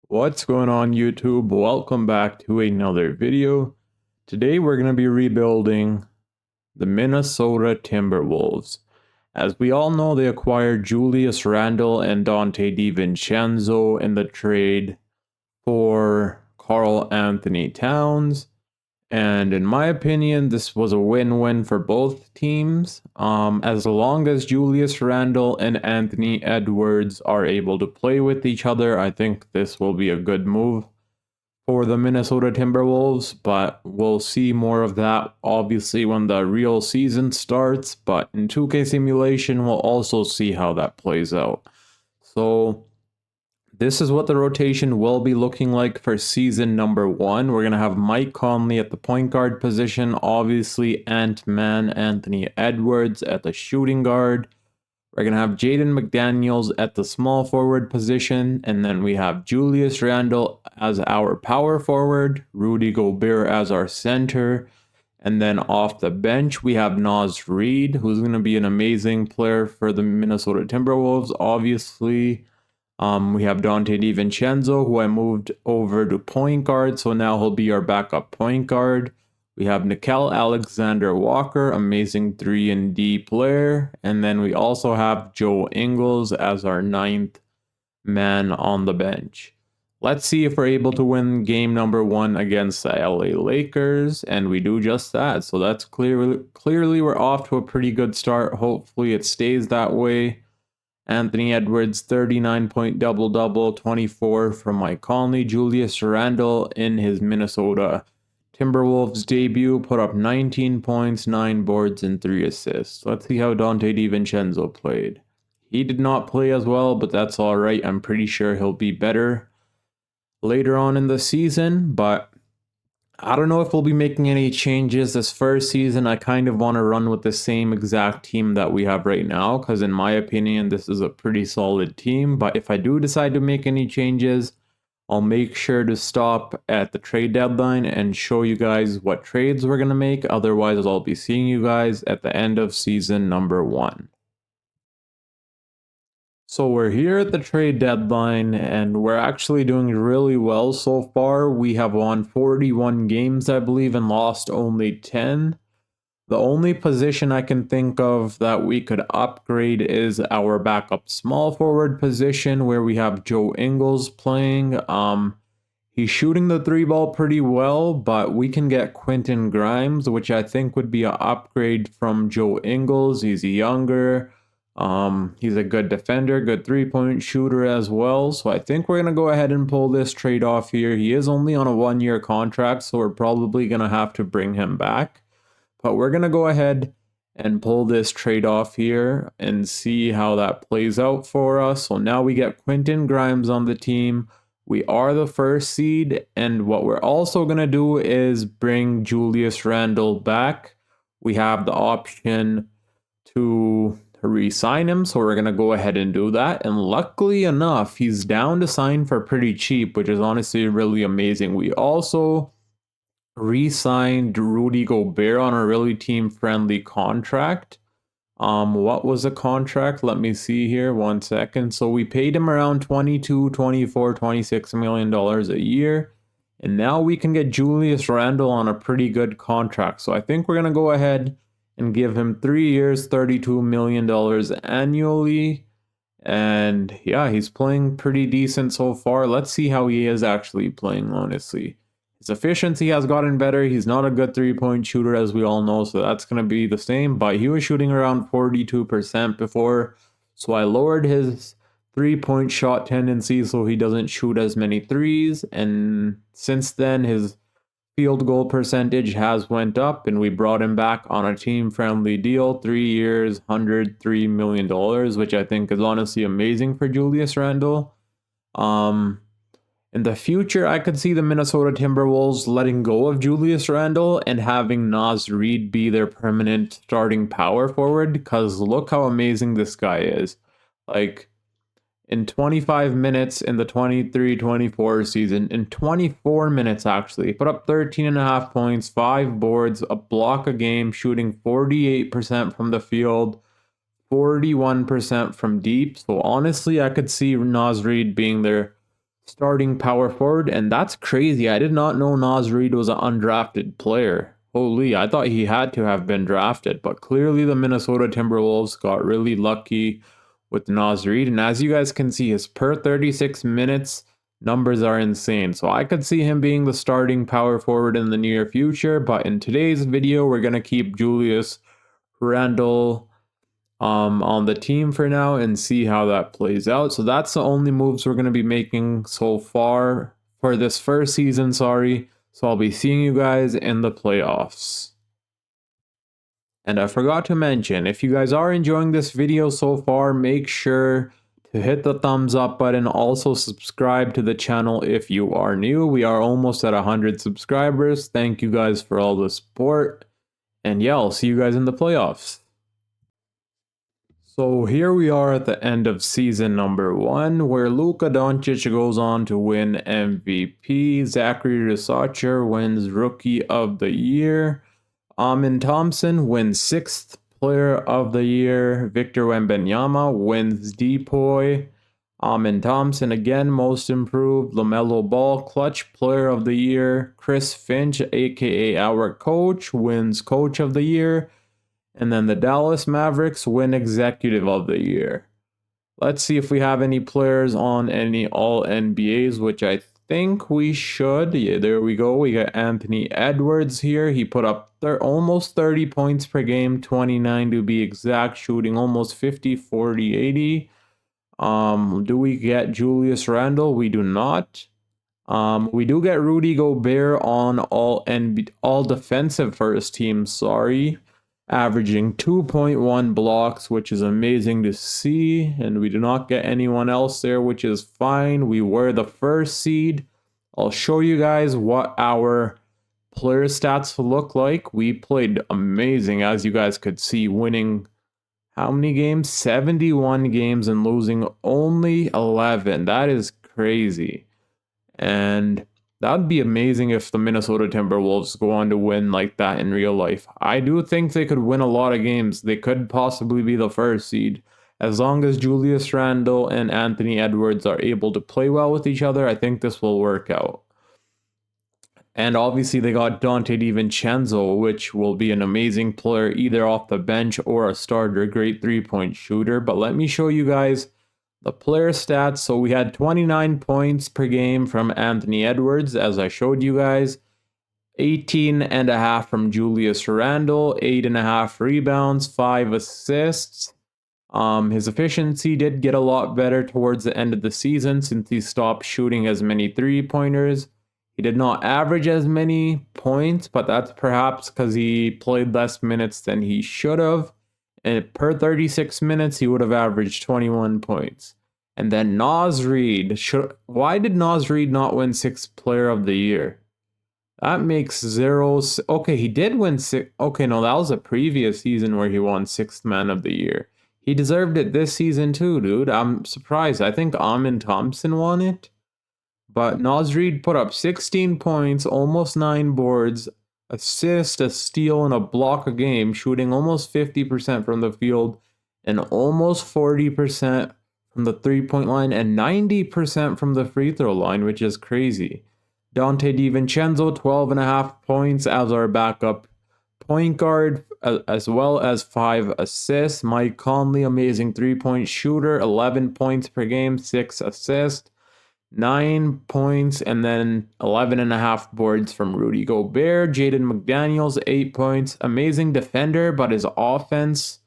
What's going on YouTube? Welcome back to another video. Today we're going to be rebuilding the Minnesota Timberwolves. As we all know, they acquired Julius Randle and Dante DiVincenzo in the trade for Karl-Anthony Towns. And in my opinion, this was a win-win for both teams. As long as Julius Randle and Anthony Edwards are able to play with each other, I think this will be a good move for the Minnesota Timberwolves. But we'll see more of that, obviously, when the real season starts. But in 2K Simulation, we'll also see how that plays out. So this is what the rotation will be looking like for season number 1. We're going to have Mike Conley at the point guard position. Obviously, Ant-Man Anthony Edwards at the shooting guard. We're going to have Jaden McDaniels at the small forward position. And then we have Julius Randle as our power forward. Rudy Gobert as our center. And then off the bench, we have Naz Reid, who's going to be an amazing player for the Minnesota Timberwolves, obviously. We have Dante DiVincenzo, who I moved over to point guard, so now he'll be our backup point guard. We have Nickeil Alexander-Walker, amazing 3-and-D player. And then we also have Joe Ingles as our 9th man on the bench. Let's see if we're able to win game number 1 against the LA Lakers, and we do just that. So that's clearly we're off to a pretty good start. Hopefully it stays that way. Anthony Edwards, 39-point double-double, 24 from Mike Conley. Julius Randle in his Minnesota Timberwolves debut put up 19 points, 9 boards, and 3 assists. Let's see how Dante DiVincenzo played. He did not play as well, but that's all right. I'm pretty sure he'll be better later on in the season, but I don't know if we'll be making any changes this first season. I kind of want to run with the same exact team that we have right now, because in my opinion, this is a pretty solid team. But if I do decide to make any changes, I'll make sure to stop at the trade deadline and show you guys what trades we're going to make. Otherwise, I'll be seeing you guys at the end of season number 1. So we're here at the trade deadline, and we're actually doing really well so far. We have won 41 games, I believe, and lost only 10. The only position I can think of that we could upgrade is our backup small forward position, where we have Joe Ingles playing. He's shooting the 3-ball pretty well, but we can get Quentin Grimes, which I think would be an upgrade from Joe Ingles. He's younger. He's a good defender, good 3-point shooter as well. So I think we're going to go ahead and pull this trade off here. He is only on a 1-year contract, so we're probably going to have to bring him back. But we're going to go ahead and pull this trade off here and see how that plays out for us. So now we get Quentin Grimes on the team. We are the first seed. And what we're also going to do is bring Julius Randle back. We have the option to re-sign him, so we're going to go ahead and do that. And luckily enough, he's down to sign for pretty cheap, which is honestly really amazing. We also re-signed Rudy Gobert on a really team-friendly contract. What was the contract? Let me see here, 1 second. So we paid him around $22, $24, $26 million a year. And now we can get Julius Randle on a pretty good contract. So I think we're going to go ahead and give him 3 years, $32 million annually. And yeah, he's playing pretty decent so far. Let's see how he is actually playing, honestly. His efficiency has gotten better. He's not a good 3-point shooter, as we all know, so that's going to be the same. But he was shooting around 42% before, so I lowered his 3-point shot tendency so he doesn't shoot as many threes. And since then, his field goal percentage has went up, and we brought him back on a team-friendly deal, 3 years, $103 million, which I think is honestly amazing for Julius Randle. In the future, I could see the Minnesota Timberwolves letting go of Julius Randle and having Naz Reid be their permanent starting power forward, because look how amazing this guy is. Like, in 25 minutes in the 23-24 season, in 24 minutes actually, put up 13.5 points, 5 boards, a block a game, shooting 48% from the field, 41% from deep. So honestly, I could see Naz Reid being their starting power forward, and that's crazy. I did not know Naz Reid was an undrafted player. Holy, I thought he had to have been drafted, but clearly the Minnesota Timberwolves got really lucky with Naz Reid, and as you guys can see, his per 36 minutes numbers are insane. So I could see him being the starting power forward in the near future, but in today's video, we're going to keep Julius Randle on the team for now and see how that plays out. So that's the only moves we're going to be making so far for this first season, sorry. So I'll be seeing you guys in the playoffs. And I forgot to mention, if you guys are enjoying this video so far, make sure to hit the thumbs up button. Also subscribe to the channel if you are new. We are almost at 100 subscribers. Thank you guys for all the support. And yeah, I'll see you guys in the playoffs. So here we are at the end of season number 1, where Luka Doncic goes on to win MVP. Zachary Rasacher wins Rookie of the Year. Amin Thompson wins 6th Player of the Year. Victor Wembanyama wins Depoy. Amin Thompson again Most Improved. LaMelo Ball Clutch Player of the Year. Chris Finch, aka our coach, wins Coach of the Year. And then the Dallas Mavericks win Executive of the Year. Let's see if we have any players on any All-NBAs, which I think we should. Yeah, there we go. We got Anthony Edwards here. He put up almost 30 points per game, 29 to be exact, shooting almost 50, 40, 80. Do we get Julius Randle? We do not. We do get Rudy Gobert on all defensive first team, sorry. Averaging 2.1 blocks, which is amazing to see. And we do not get anyone else there, which is fine. We were the first seed. I'll show you guys what our player stats look like. We played amazing, as you guys could see, winning how many games? 71 games and losing only 11. That is crazy. And that would be amazing if the Minnesota Timberwolves go on to win like that in real life. I do think they could win a lot of games. They could possibly be the first seed. As long as Julius Randle and Anthony Edwards are able to play well with each other, I think this will work out. And obviously they got Dante DiVincenzo, which will be an amazing player either off the bench or a starter, great three-point shooter. But let me show you guys the player stats. So we had 29 points per game from Anthony Edwards, as I showed you guys. 18.5 from Julius Randle, 8.5 rebounds, 5 assists. His efficiency did get a lot better towards the end of the season since he stopped shooting as many three-pointers. He did not average as many points, but that's perhaps because he played less minutes than he should have. And per 36 minutes, he would have averaged 21 points. And then Naz Reid. Why did Naz Reid not win 6th Player of the Year? That makes zero. Okay, he did win 6. Okay, no, that was a previous season where he won 6th Man of the Year. He deserved it this season too, dude. I'm surprised. I think Amin Thompson won it. But Naz Reid put up 16 points, almost 9 boards, assist, a steal, and a block a game, shooting almost 50% from the field and almost 40% from the three-point line and 90% from the free throw line, which is crazy. Dante DiVincenzo, 12.5 points as our backup point guard, as well as 5 assists. Mike Conley, amazing three-point shooter, 11 points per game, 6 assists. 9 points, and then 11.5 boards from Rudy Gobert. Jaden McDaniels, 8 points. Amazing defender, but his offense,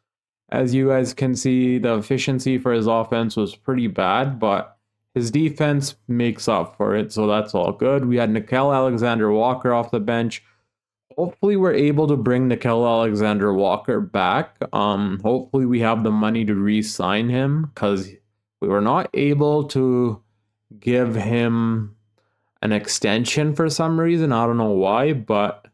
as you guys can see, the efficiency for his offense was pretty bad, but his defense makes up for it, so that's all good. We had Nickeil Alexander-Walker off the bench. Hopefully we're able to bring Nickeil Alexander-Walker back. Hopefully we have the money to re-sign him, because we were not able to give him an extension for some reason. I don't know why, but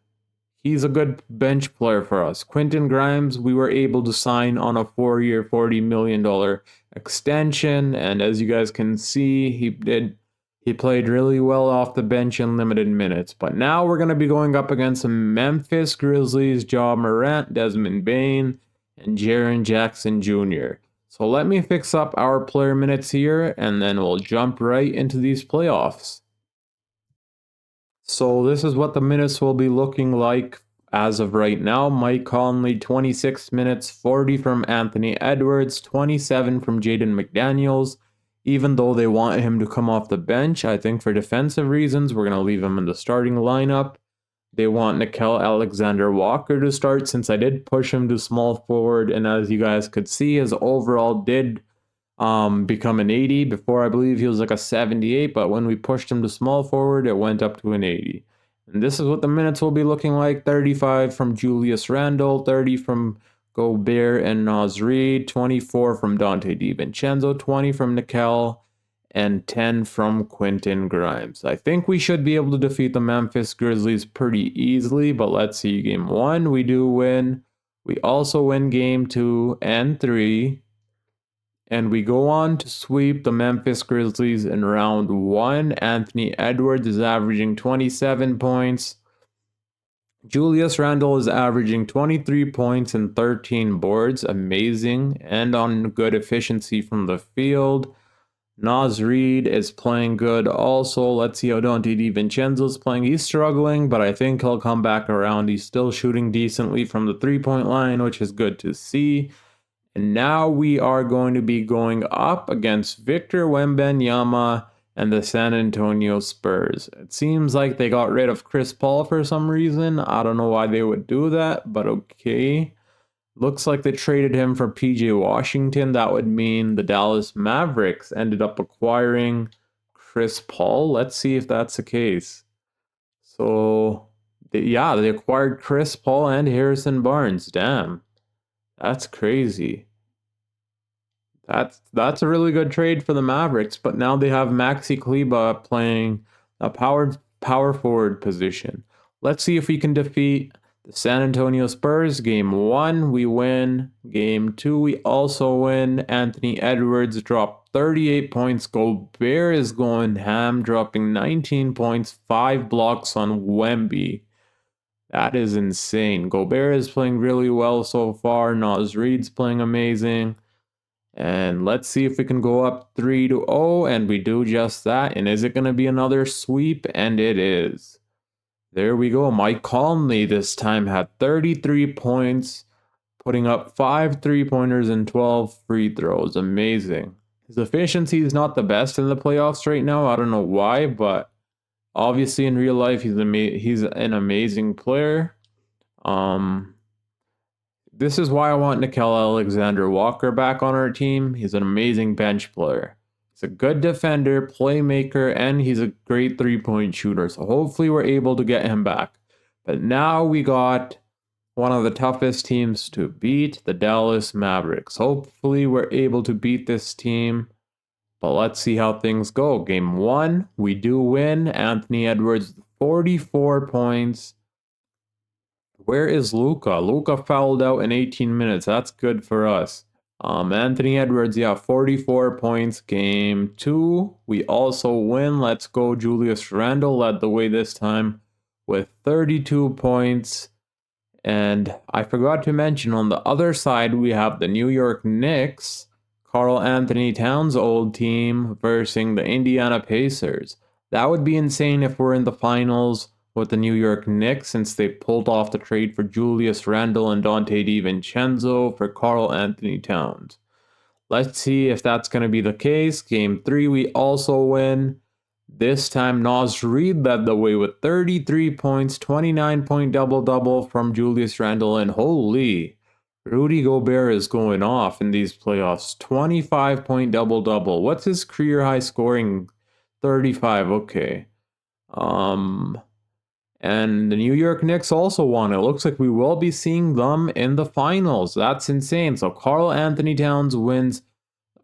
he's a good bench player for us. Quentin Grimes, we were able to sign on a 4-year, $40 million extension, and as you guys can see, he played really well off the bench in limited minutes. But now we're going to be going up against some Memphis Grizzlies, Ja Morant, Desmond Bane, and Jaren Jackson Jr. So let me fix up our player minutes here, and then we'll jump right into these playoffs. So this is what the minutes will be looking like as of right now. Mike Conley, 26 minutes, 40 from Anthony Edwards, 27 from Jaden McDaniels. Even though they want him to come off the bench, I think for defensive reasons, we're going to leave him in the starting lineup. They want Nickeil Alexander-Walker to start since I did push him to small forward. And as you guys could see, his overall did become an 80. Before, I believe he was like a 78, but when we pushed him to small forward, it went up to an 80. And this is what the minutes will be looking like. 35 from Julius Randle, 30 from Gobert and Naz Reid, 24 from Donte DiVincenzo, 20 from Nickeil, and 10 from Quentin Grimes. I think we should be able to defeat the Memphis Grizzlies pretty easily, but let's see. Game 1, we do win. We also win Game 2 and 3. And we go on to sweep the Memphis Grizzlies in round 1. Anthony Edwards is averaging 27 points. Julius Randle is averaging 23 points and 13 boards. Amazing. And on good efficiency from the field. Naz Reid is playing good also. Let's see how Donte DiVincenzo is playing. He's struggling, but I think he'll come back around. He's still shooting decently from the three-point line, which is good to see. And now we are going to be going up against Victor Wembanyama and the San Antonio Spurs. It seems like they got rid of Chris Paul for some reason. I don't know why they would do that, but okay. Looks like they traded him for PJ Washington. That would mean the Dallas Mavericks ended up acquiring Chris Paul. Let's see if that's the case. So, they acquired Chris Paul and Harrison Barnes. Damn. That's crazy. That's a really good trade for the Mavericks, but now they have Maxi Kleber playing a power forward position. Let's see if we can defeat the San Antonio Spurs. Game 1, we win. Game 2, we also win. Anthony Edwards dropped 38 points. Gobert is going ham, dropping 19 points, 5 blocks on Wemby. That is insane. Gobert is playing really well so far. Naz Reid's playing amazing. And let's see if we can go up 3-0, and we do just that. And is it going to be another sweep? And it is. There we go. Mike Conley this time had 33 points, putting up 5 three-pointers and 12 free throws. Amazing. His efficiency is not the best in the playoffs right now. I don't know why, but obviously in real life he's an amazing player. This is why I want Nickeil Alexander-Walker back on our team. He's an amazing bench player. He's a good defender, playmaker, and he's a great three-point shooter. So hopefully we're able to get him back. But now we got one of the toughest teams to beat, the Dallas Mavericks. Hopefully we're able to beat this team. But let's see how things go. Game 1, we do win. Anthony Edwards, 44 points. Where is Luka? Luka fouled out in 18 minutes. That's good for us. Anthony Edwards, 44 points. Game 2, we also win. Let's go. Julius Randle led the way this time with 32 points. And I forgot to mention, on the other side, we have the New York Knicks, Karl-Anthony Towns' old team, versus the Indiana Pacers. That would be insane if we're in the finals with the New York Knicks, since they pulled off the trade for Julius Randle and Donte DiVincenzo for Karl-Anthony Towns. Let's see if that's going to be the case. Game 3, we also win. This time, Naz Reid led the way with 33 points, 29-point double-double from Julius Randle, and holy, Rudy Gobert is going off in these playoffs. 25-point double-double. What's his career high scoring? 35, okay. And the New York Knicks also won. It looks like we will be seeing them in the finals. That's insane. So Karl-Anthony Towns wins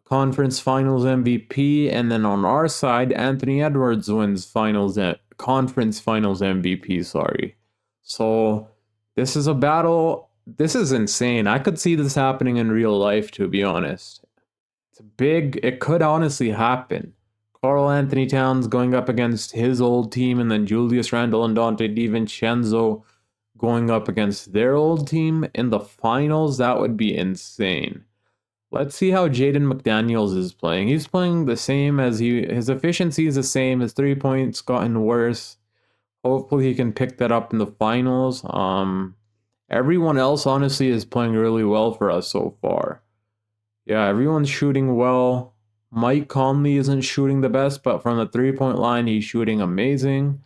Conference Finals MVP, and then on our side, Anthony Edwards wins Conference Finals MVP, sorry. So this is a battle. This is insane. I could see this happening in real life, to be honest. It could honestly happen. Karl-Anthony Towns going up against his old team, and then Julius Randle and Donte DiVincenzo going up against their old team in the finals. That would be insane. Let's see how Jaden McDaniels is playing. He's playing the same as his efficiency is the same. His 3 points gotten worse. Hopefully he can pick that up in the finals. Everyone else honestly is playing really well for us so far. Yeah, everyone's shooting well. Mike Conley isn't shooting the best, but from the 3-point line, he's shooting amazing.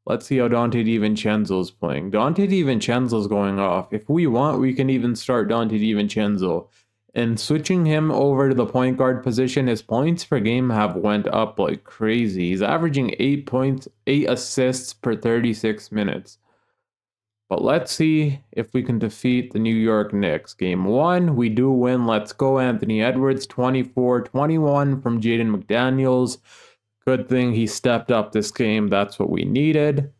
Let's see how Dante DiVincenzo's playing. Dante DiVincenzo's going off. If we want, we can even start Dante DiVincenzo. And switching him over to the point guard position, his points per game have went up like crazy. He's averaging 8 points, 8 assists per 36 minutes. But let's see if we can defeat the New York Knicks. Game 1, we do win. Let's go, Anthony Edwards, 24-21 from Jaden McDaniels. Good thing he stepped up this game. That's what we needed.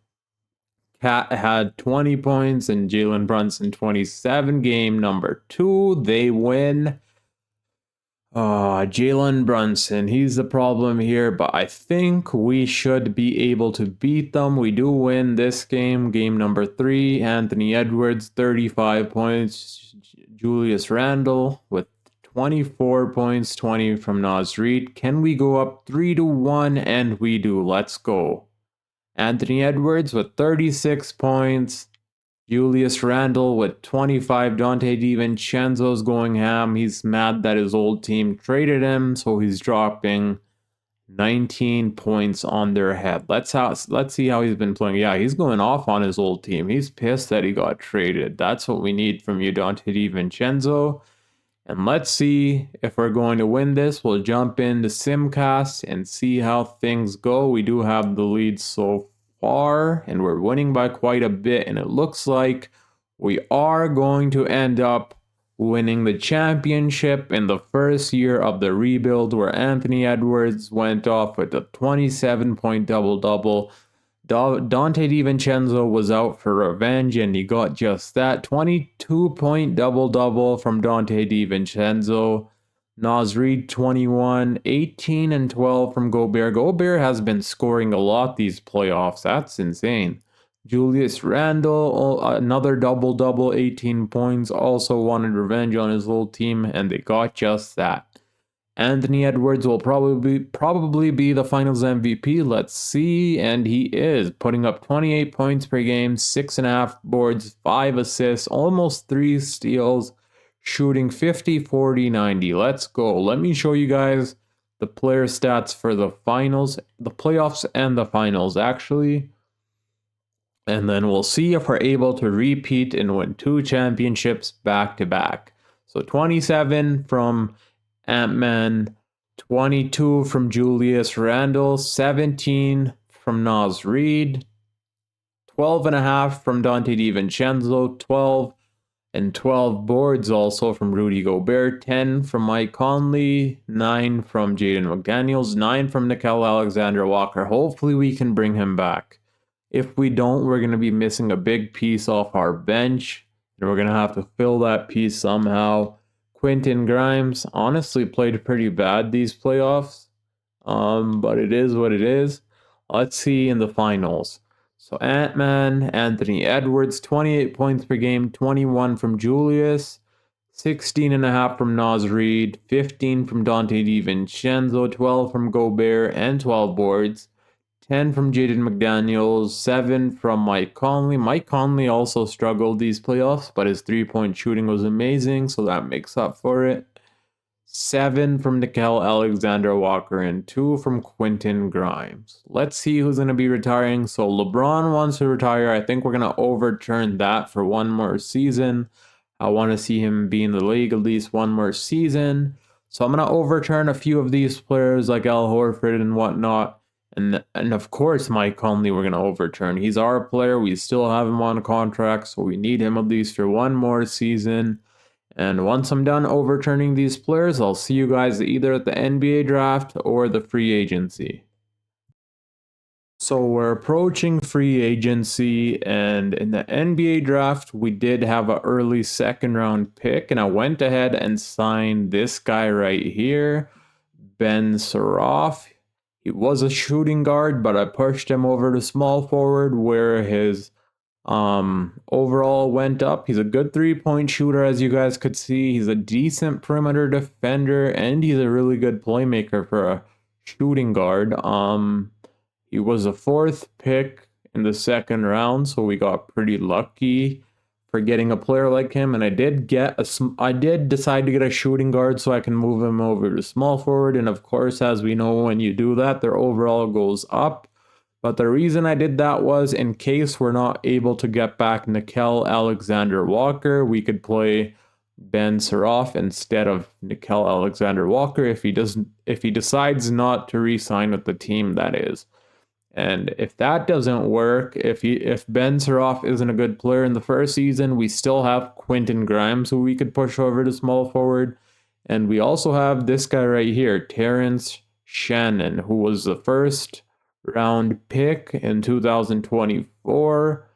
Cat had 20 points and Jalen Brunson 27. Game number 2, they win. Jalen Brunson, he's the problem here, but I think we should be able to beat them. We do win this game. Game number 3, Anthony Edwards, 35 points. Julius Randle with 24 points, 20 from Naz Reid. Can we go up 3-1? And we do. Let's go. Anthony Edwards with 36 points. Julius Randle with 25. Dante DiVincenzo's going ham. He's mad that his old team traded him, so he's dropping 19 points on their head. Let's see how he's been playing. Yeah, he's going off on his old team. He's pissed that he got traded. That's what we need from you, Dante DiVincenzo. And let's see if we're going to win this. We'll jump into Simcast and see how things go. We do have the lead so far, and we're winning by quite a bit, and it looks like we are going to end up winning the championship in the first year of the rebuild, where Anthony Edwards went off with a 27-point double-double. Dante DiVincenzo was out for revenge, and he got just that. 22-point double-double from Dante DiVincenzo. Naz Reid 21, 18 and 12 from Gobert. Gobert has been scoring a lot these playoffs. That's insane. Julius Randle, another double-double, 18 points. Also wanted revenge on his old team, and they got just that. Anthony Edwards will probably be the finals MVP. Let's see. And he is putting up 28 points per game, 6.5 boards, 5 assists, almost 3 steals, shooting 50, 40, 90. Let's go. Let me show you guys the player stats for the finals, the playoffs and the finals, actually. And then we'll see if we're able to repeat and win 2 championships back to back. So 27 from Ant-Man, 22 from Julius Randle, 17 from Naz Reid, 12.5 from Dante DiVincenzo, 12 and 12 boards also from Rudy Gobert, 10 from Mike Conley, 9 from Jaden McDaniels, 9 from Nickeil Alexander-Walker. Hopefully we can bring him back. If we don't, we're going to be missing a big piece off our bench, and we're going to have to fill that piece somehow. Quentin Grimes honestly played pretty bad these playoffs, but it is what it is. Let's see in the finals. So Ant-Man, Anthony Edwards, 28 points per game, 21 from Julius, 16.5 from Naz Reid, 15 from Dante DiVincenzo, 12 from Gobert, and 12 boards. 10 from Jaden McDaniels, 7 from Mike Conley. Mike Conley also struggled these playoffs, but his 3-point shooting was amazing, so that makes up for it. 7 from Nickeil Alexander-Walker and 2 from Quentin Grimes. Let's see who's going to be retiring. So LeBron wants to retire. I think we're going to overturn that for one more season. I want to see him be in the league at least one more season. So I'm going to overturn a few of these players like Al Horford and whatnot. And of course, Mike Conley we're going to overturn. He's our player. We still have him on a contract, so we need him at least for one more season. And once I'm done overturning these players, I'll see you guys either at the NBA draft or the free agency. So we're approaching free agency, and in the NBA draft, we did have an early 2nd round pick, and I went ahead and signed this guy right here, Ben Soroff. He was a shooting guard, but I pushed him over to small forward where his Overall went up. He's a good 3-point shooter, as you guys could see. He's a decent perimeter defender, and he's a really good playmaker for a shooting guard. He was a 4th pick in the 2nd round, so we got pretty lucky for getting a player like him. And I did decide to get a shooting guard so I can move him over to small forward. And of course, as we know, when you do that, their overall goes up. But the reason I did that was in case we're not able to get back Nickeil Alexander-Walker, we could play Ben Sirof instead of Nickeil Alexander-Walker if he decides not to re-sign with the team, that is. And if that doesn't work, if Ben Sirof isn't a good player in the first season, we still have Quentin Grimes, who we could push over to small forward. And we also have this guy right here, Terrence Shannon, who was the 1st round pick in 2024.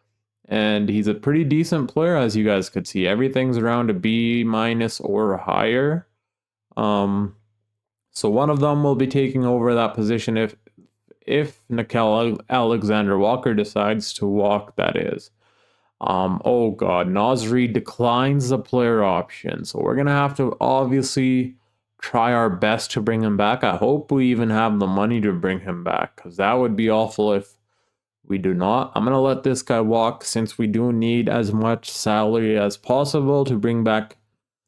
And he's a pretty decent player, as you guys could see. Everything's around a B- or higher. So one of them will be taking over that position if Nickeil Alexander-Walker decides to walk, that is. Oh god, Naz Reid declines the player option. So we're going to have to obviously try our best to bring him back. I hope we even have the money to bring him back, because that would be awful if we do not. I'm going to let this guy walk since we do need as much salary as possible to bring back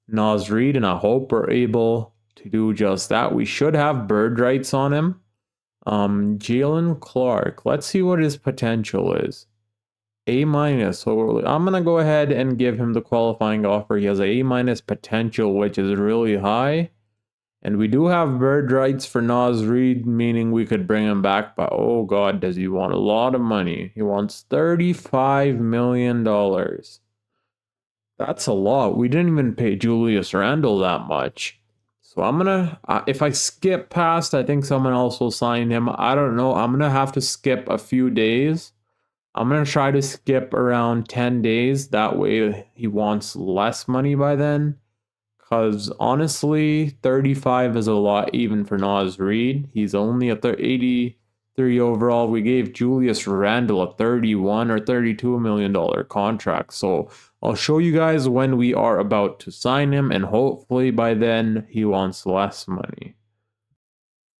Naz Reid, and I hope we're able to do just that. We should have bird rights on him. Jalen Clark, let's see what his potential is. A-. So I'm going to go ahead and give him the qualifying offer. He has a A- potential, which is really high. And we do have bird rights for Naz Reid, meaning we could bring him back. But oh god, does he want a lot of money? He wants $35 million. That's a lot. We didn't even pay Julius Randle that much. So I'm going to, if I skip past, I think someone else will sign him. I don't know. I'm going to have to skip a few days. I'm going to try to skip around 10 days. That way he wants less money by then. Because honestly, 35 is a lot even for Naz Reid. He's only a 83 overall. We gave Julius Randle a $31 or $32 million contract. So I'll show you guys when we are about to sign him, and hopefully by then he wants less money.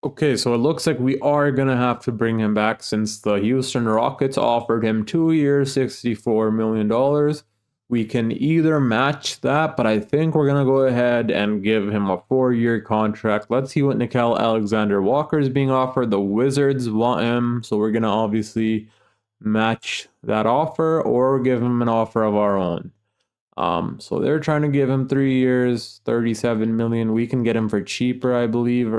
Okay, so it looks like we are going to have to bring him back since the Houston Rockets offered him 2 years, $64 million. We can either match that, but I think we're going to go ahead and give him a 4-year contract. Let's see what Nickeil Alexander-Walker is being offered. The Wizards want him, so we're going to obviously match that offer or give him an offer of our own. So they're trying to give him 3 years, $37 million. We can get him for cheaper, I believe,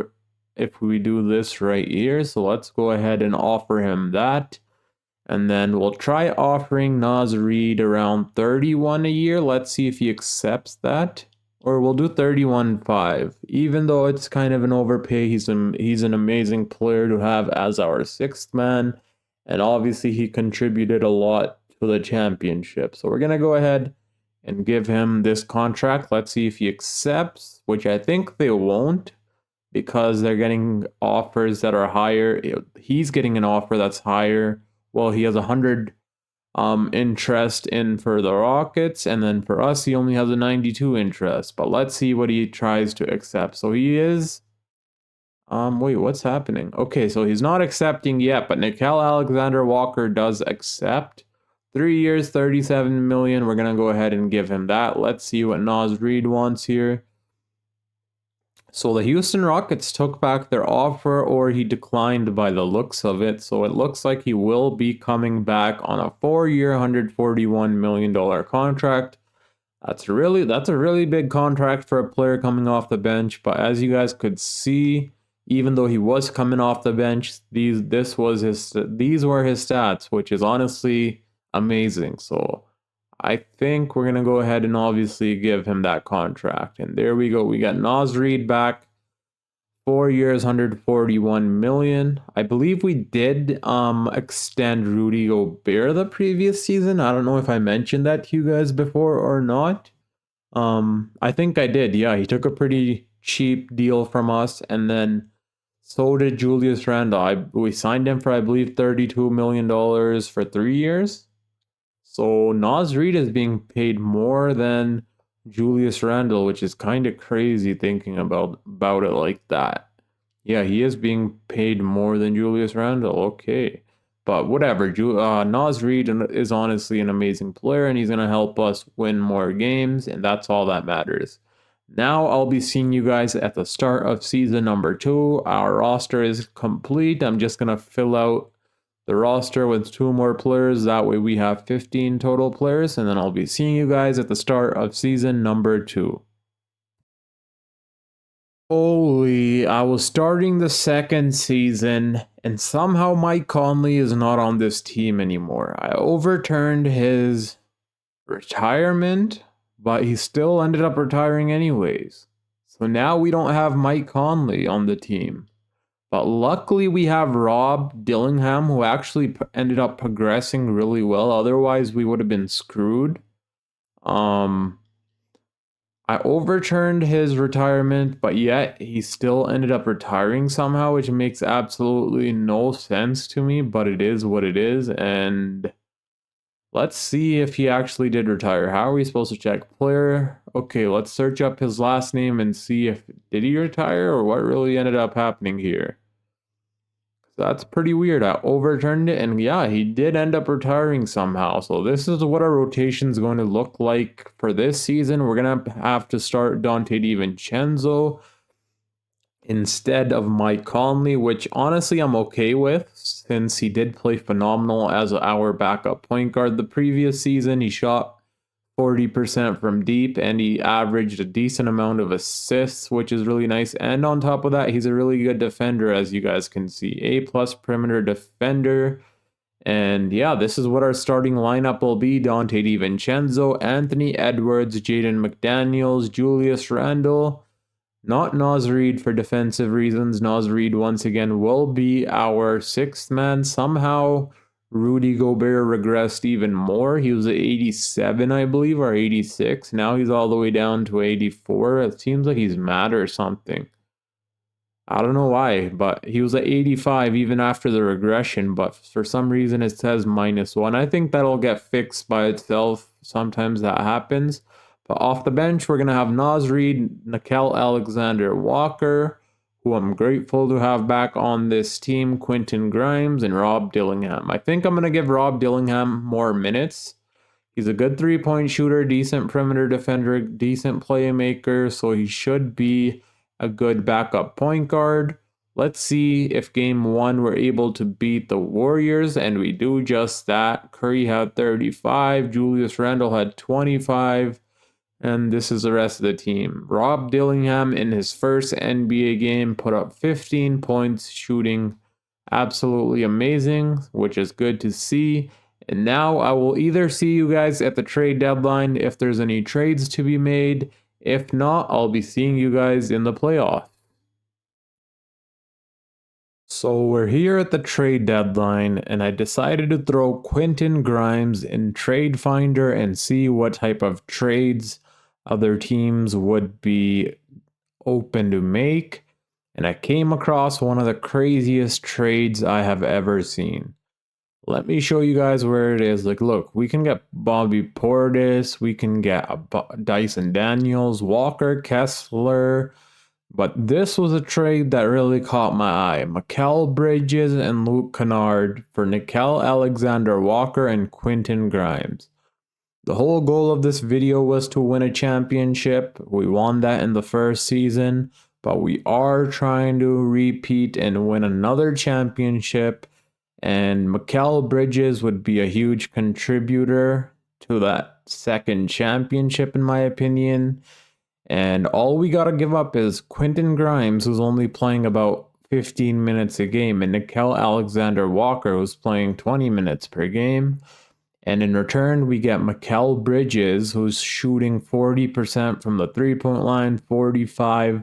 if we do this right here. So let's go ahead and offer him that. And then we'll try offering Naz Reid around 31 a year. Let's see if he accepts that. Or we'll do 31.5. Even though it's kind of an overpay, he's an amazing player to have as our 6th man. And obviously he contributed a lot to the championship. So we're going to go ahead and give him this contract. Let's see if he accepts, which I think they won't, because they're getting offers that are higher. He's getting an offer that's higher. Well, he has 100 interest in for the Rockets, and then for us, he only has a 92 interest. But let's see what he tries to accept. So he is... wait, what's happening? Okay, so he's not accepting yet, but Nickeil Alexander-Walker does accept. 3 years, $37 million. We're going to go ahead and give him that. Let's see what Naz Reid wants here. So the Houston Rockets took back their offer, or he declined by the looks of it. So it looks like he will be coming back on a 4-year, $141 million contract. That's a really big contract for a player coming off the bench. But as you guys could see, even though he was coming off the bench, these were his stats, which is honestly amazing. So I think we're going to go ahead and obviously give him that contract. And there we go. We got Naz Reid back. 4 years, $141 million. I believe we did extend Rudy Gobert the previous season. I don't know if I mentioned that to you guys before or not. I think I did. Yeah, he took a pretty cheap deal from us. And then so did Julius Randle. We signed him for, I believe, $32 million for 3 years. So Naz Reid is being paid more than Julius Randle, which is kind of crazy thinking about it like that. Yeah, he is being paid more than Julius Randle. Okay. But whatever. Naz Reid is honestly an amazing player, and he's going to help us win more games, and that's all that matters. Now I'll be seeing you guys at the start of season number 2. Our roster is complete. I'm just going to fill out the roster with 2 more players. That way we have 15 total players, and then I'll be seeing you guys at the start of season number 2. Holy, I was starting the second season, and somehow Mike Conley is not on this team anymore. I overturned his retirement, but he still ended up retiring anyways. So now we don't have Mike Conley on the team. But luckily we have Rob Dillingham, who actually ended up progressing really well. Otherwise we would have been screwed. I overturned his retirement, but yet he still ended up retiring somehow, which makes absolutely no sense to me, but it is what it is. And let's see if he actually did retire. How are we supposed to check player? Okay, let's search up his last name and see if did he retire or what really ended up happening here. That's pretty weird. I overturned it, and yeah, he did end up retiring somehow. So this is what our rotation is going to look like for this season. We're going to have to start Dante DiVincenzo instead of Mike Conley, which honestly I'm okay with, since he did play phenomenal as our backup point guard the previous season. He shot 40% from deep, and he averaged a decent amount of assists, which is really nice. And on top of that, he's a really good defender, as you guys can see. A+ perimeter defender. And yeah, this is what our starting lineup will be. Dante DiVincenzo, Anthony Edwards, Jaden McDaniels, Julius Randle. Not Naz Reid for defensive reasons. Naz Reid, once again, will be our 6th man. Somehow Rudy Gobert regressed even more. He was at 87, I believe, or 86. Now he's all the way down to 84. It seems like he's mad or something. I don't know why, but he was at 85 even after the regression, but for some reason it says -1. I think that'll get fixed by itself. Sometimes that happens. But off the bench, we're going to have Naz Reid, Nickeil Alexander-Walker, who I'm grateful to have back on this team, Quentin Grimes, and Rob Dillingham. I think I'm going to give Rob Dillingham more minutes. He's a good 3-point shooter, decent perimeter defender, decent playmaker, so he should be a good backup point guard. Let's see if game 1 we're able to beat the Warriors, and we do just that. Curry had 35, Julius Randle had 25. And this is the rest of the team. Rob Dillingham in his first NBA game put up 15 points, shooting absolutely amazing, which is good to see. And now I will either see you guys at the trade deadline if there's any trades to be made. If not, I'll be seeing you guys in the playoffs. So we're here at the trade deadline, and I decided to throw Quentin Grimes in Trade Finder and see what type of trades other teams would be open to make. And I came across one of the craziest trades I have ever seen. Let me show you guys where it is. Like, look, we can get Bobby Portis, we can get Dyson Daniels, Walker Kessler. But this was a trade that really caught my eye. Mikal Bridges and Luke Kennard for Nickeil Alexander-Walker and Quentin Grimes. The whole goal of this video was to win a championship. We won that in the first season, but we are trying to repeat and win another championship. And Mikal Bridges would be a huge contributor to that second championship, in my opinion. And all we got to give up is Quentin Grimes, who's only playing about 15 minutes a game, and Nickeil Alexander-Walker, who's playing 20 minutes per game. And in return, we get Mikal Bridges, who's shooting 40% from the 3-point line, 45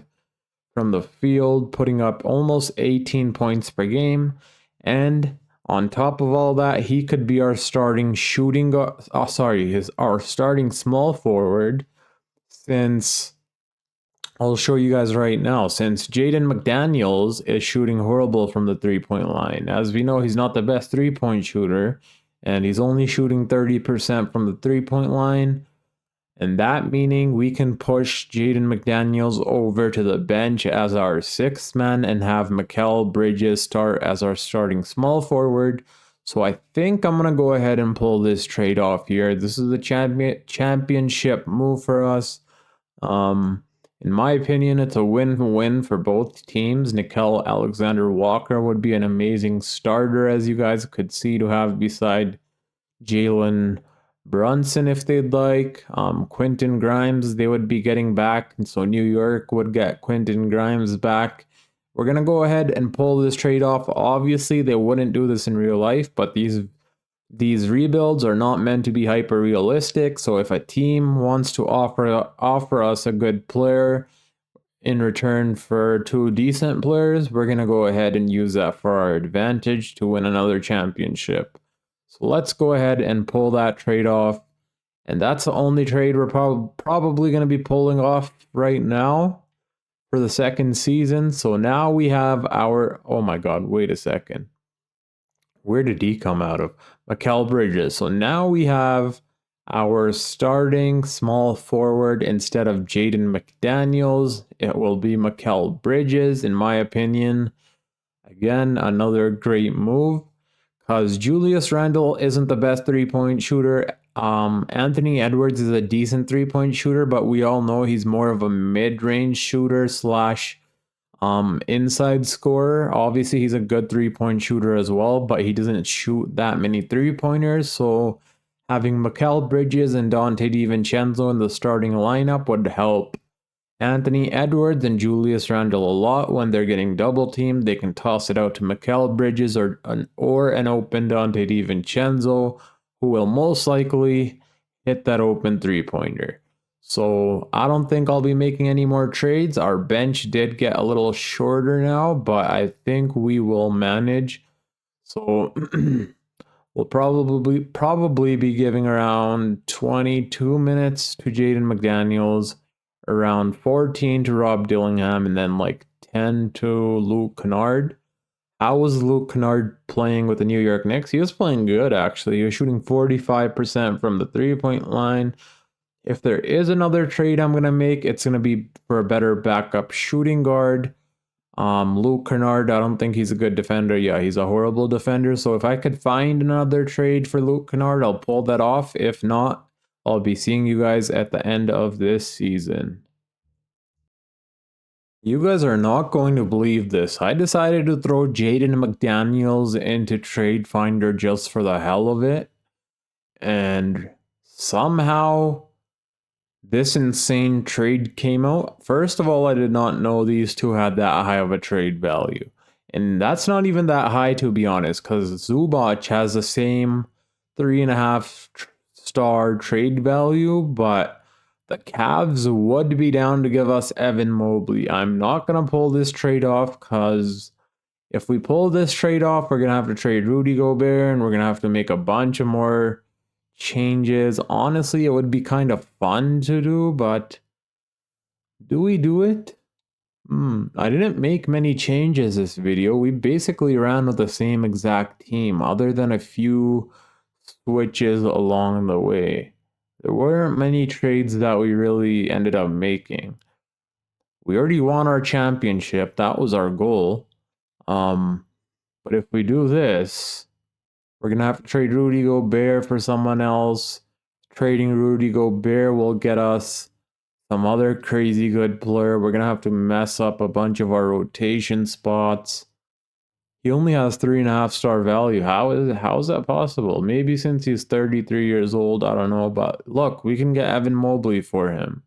from the field, putting up almost 18 points per game. And on top of all that, he could be our starting our starting small forward, since I'll show you guys right now, since Jaden McDaniels is shooting horrible from the 3-point line. As we know, he's not the best 3-point shooter, and he's only shooting 30% from the three-point line. And that meaning we can push Jaden McDaniels over to the bench as our sixth man and have Mikal Bridges start as our starting small forward. So I think I'm going to go ahead and pull this trade off here. This is a championship move for us. In my opinion, it's a win-win for both teams. Nickeil Alexander-Walker would be an amazing starter, as you guys could see, to have beside Jalen Brunson if they'd like. Quentin Grimes, they would be getting back, and so New York would get Quentin Grimes back. We're going to go ahead and pull this trade off. Obviously, they wouldn't do this in real life, but these rebuilds are not meant to be hyper realistic. So if a team wants to offer us a good player in return for two decent players, we're going to go ahead and use that for our advantage to win another championship. So let's go ahead and pull that trade off. And that's the only trade we're probably going to be pulling off right now for the second season. So now we have our, oh my God, wait a second. Where did he come out of? Mikal Bridges. So now we have our starting small forward instead of Jaden McDaniels. It will be Mikal Bridges, in my opinion. Again, another great move because Julius Randle isn't the best three-point shooter. Anthony Edwards is a decent three-point shooter, but we all know he's more of a mid-range shooter slash inside scorer. Obviously, he's a good three-point shooter as well, but he doesn't shoot that many three-pointers. So having Mikal Bridges and Donte DiVincenzo in the starting lineup would help Anthony Edwards and Julius Randle a lot. When they're getting double teamed, they can toss it out to Mikal Bridges or an open Donte DiVincenzo, who will most likely hit that open three-pointer. So I don't think I'll be making any more trades. Our bench did get a little shorter now, but I think we will manage. So we'll probably be giving around 22 minutes to Jaden McDaniels, around 14 to Rob Dillingham, and then like 10 to Luke Kennard. How was Luke Kennard playing with the New York Knicks? He was playing good, actually. He was shooting 45% from the three-point line. If there is another trade I'm going to make, it's going to be for a better backup shooting guard. Luke Kennard, I don't think he's a good defender. Yeah, he's a horrible defender. So if I could find another trade for Luke Kennard, I'll pull that off. If not, I'll be seeing you guys at the end of this season. You guys are not going to believe this. I decided to throw Jaden McDaniels into Trade Finder just for the hell of it. And somehow this insane trade came out. First of all, I did not know these two had that high of a trade value. And that's not even that high, to be honest, because Zubac has the same 3.5-star trade value, but the Cavs would be down to give us Evan Mobley. I'm not going to pull this trade off because if we pull this trade off, we're going to have to trade Rudy Gobert and we're going to have to make a bunch of more changes. Honestly, it would be kind of fun to do, but do we do it? I didn't make many changes this video. We basically ran with the same exact team other than a few switches along the way. There weren't many trades that we really ended up making. We already won our championship. That was our goal. But if we do this, we're going to have to trade Rudy Gobert for someone else. Trading Rudy Gobert will get us some other crazy good player. We're going to have to mess up a bunch of our rotation spots. He only has 3.5-star value. How is that possible? Maybe since he's 33 years old, I don't know. But look, we can get Evan Mobley for him.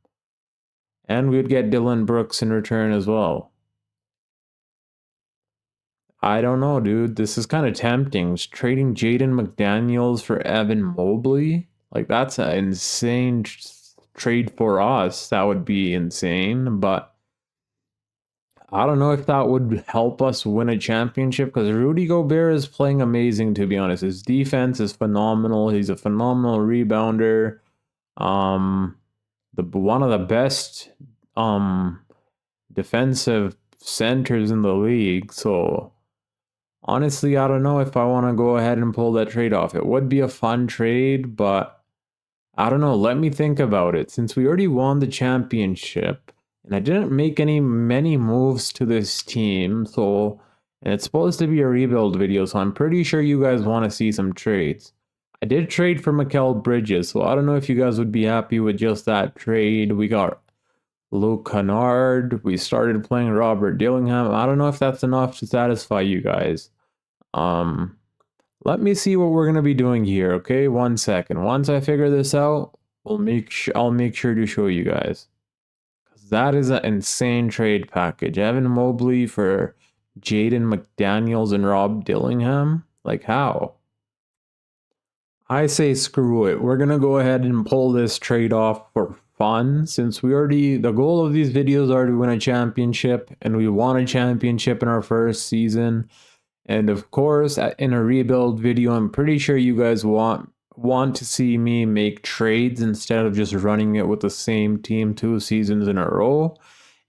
And we'd get Dylan Brooks in return as well. I don't know, dude. This is kind of tempting. Just trading Jaden McDaniels for Evan Mobley? Like, that's an insane trade for us. That would be insane. But I don't know if that would help us win a championship because Rudy Gobert is playing amazing, to be honest. His defense is phenomenal. He's a phenomenal rebounder. One of the best defensive centers in the league. So Honestly, I don't know if I want to go ahead and pull that trade off. It would be a fun trade, but I don't know. Let me think about it. Since we already won the championship, and I didn't make many moves to this team, so and it's supposed to be a rebuild video, so I'm pretty sure you guys want to see some trades. I did trade for Mikal Bridges, so I don't know if you guys would be happy with just that trade. We got Luke Kennard. We started playing Robert Dillingham. I don't know if that's enough to satisfy you guys. Um, Let me see what we're gonna be doing here. Okay, 1 second. Once I figure this out, I'll make sure to show you guys. Cause that is an insane trade package. Evan Mobley for Jaden McDaniels and Rob Dillingham. Like how? I say screw it. We're gonna go ahead and pull this trade off for fun, since the goal of these videos are to win a championship, and we won a championship in our first season. And of course, in a rebuild video, I'm pretty sure you guys want to see me make trades instead of just running it with the same team 2 seasons in a row.